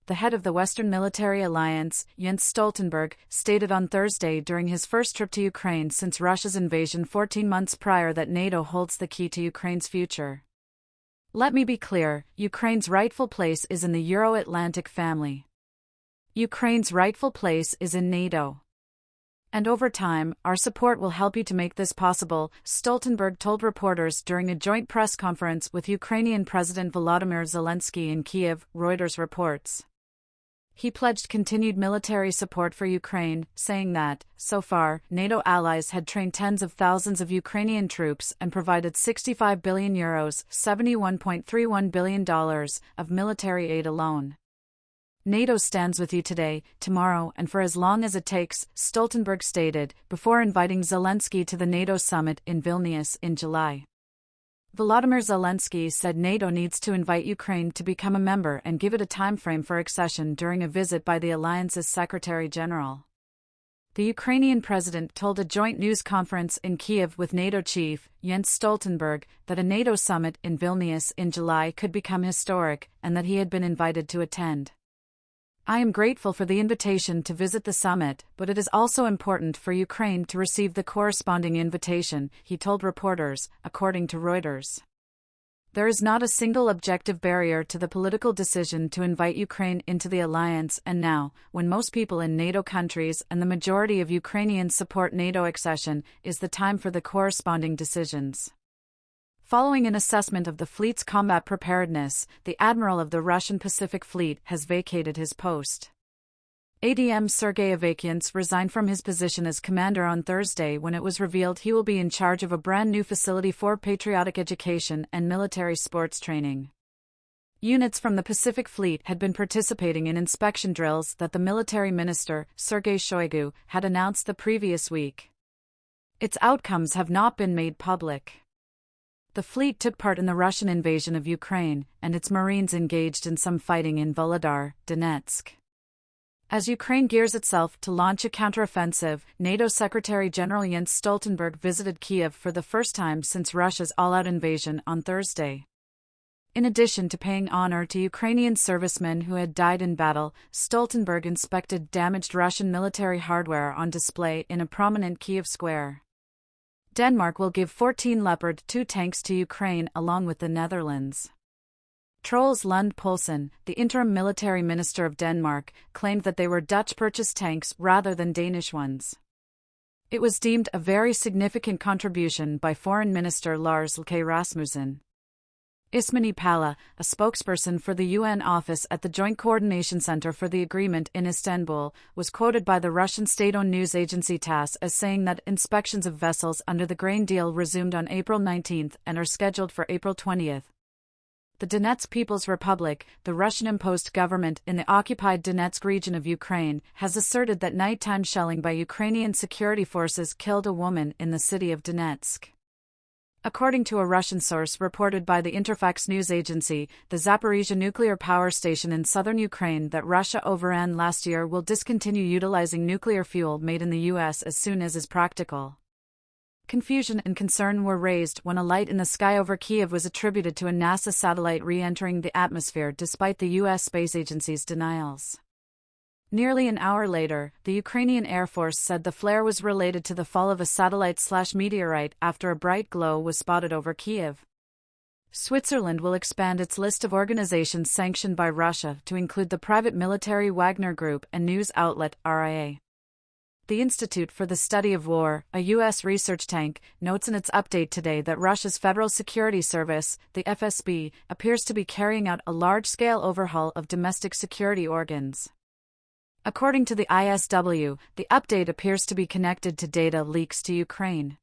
the head of the Western Military Alliance, Jens Stoltenberg, stated on Thursday during his first trip to Ukraine since Russia's invasion 14 months prior that NATO holds the key to Ukraine's future. Let me be clear, Ukraine's rightful place is in the Euro-Atlantic family. Ukraine's rightful place is in NATO. And over time, our support will help you to make this possible, Stoltenberg told reporters during a joint press conference with Ukrainian President Volodymyr Zelensky in Kiev, Reuters reports. He pledged continued military support for Ukraine, saying that, so far, NATO allies had trained tens of thousands of Ukrainian troops and provided €65 billion, $71.31 billion, of military aid alone. NATO stands with you today, tomorrow, and for as long as it takes, Stoltenberg stated, before inviting Zelensky to the NATO summit in Vilnius in July. Volodymyr Zelensky said NATO needs to invite Ukraine to become a member and give it a timeframe for accession during a visit by the alliance's Secretary General. The Ukrainian president told a joint news conference in Kiev with NATO chief, Jens Stoltenberg, that a NATO summit in Vilnius in July could become historic and that he had been invited to attend. I am grateful for the invitation to visit the summit, but it is also important for Ukraine to receive the corresponding invitation, he told reporters, according to Reuters. There is not a single objective barrier to the political decision to invite Ukraine into the alliance, and now, when most people in NATO countries and the majority of Ukrainians support NATO accession, is the time for the corresponding decisions. Following an assessment of the fleet's combat preparedness, the admiral of the Russian Pacific Fleet has vacated his post. ADM Sergei Avakiants resigned from his position as commander on Thursday when it was revealed he will be in charge of a brand new facility for patriotic education and military sports training. Units from the Pacific Fleet had been participating in inspection drills that the military minister, Sergei Shoigu, had announced the previous week. Its outcomes have not been made public. The fleet took part in the Russian invasion of Ukraine, and its Marines engaged in some fighting in Volodar, Donetsk. As Ukraine gears itself to launch a counteroffensive, NATO Secretary General Jens Stoltenberg visited Kiev for the first time since Russia's all-out invasion on Thursday. In addition to paying honor to Ukrainian servicemen who had died in battle, Stoltenberg inspected damaged Russian military hardware on display in a prominent Kiev square. Denmark will give 14 Leopard 2 tanks to Ukraine along with the Netherlands. Troels Lund Poulsen, the interim military minister of Denmark, claimed that they were Dutch-purchased tanks rather than Danish ones. It was deemed a very significant contribution by Foreign Minister Lars Løkke Rasmussen. Ismini Pala, a spokesperson for the UN office at the Joint Coordination Center for the Agreement in Istanbul, was quoted by the Russian state-owned news agency TASS as saying that inspections of vessels under the grain deal resumed on April 19 and are scheduled for April 20. The Donetsk People's Republic, the Russian-imposed government in the occupied Donetsk region of Ukraine, has asserted that nighttime shelling by Ukrainian security forces killed a woman in the city of Donetsk. According to a Russian source reported by the Interfax news agency, the Zaporizhzhia nuclear power station in southern Ukraine that Russia overran last year will discontinue utilizing nuclear fuel made in the U.S. as soon as is practical. Confusion and concern were raised when a light in the sky over Kiev was attributed to a NASA satellite re-entering the atmosphere despite the U.S. space agency's denials. Nearly an hour later, the Ukrainian Air Force said the flare was related to the fall of a satellite/meteorite after a bright glow was spotted over Kiev. Switzerland will expand its list of organizations sanctioned by Russia to include the private military Wagner Group and news outlet RIA. The Institute for the Study of War, a U.S. research tank, notes in its update today that Russia's Federal Security Service, the FSB, appears to be carrying out a large-scale overhaul of domestic security organs. According to the ISW, the update appears to be connected to data leaks to Ukraine.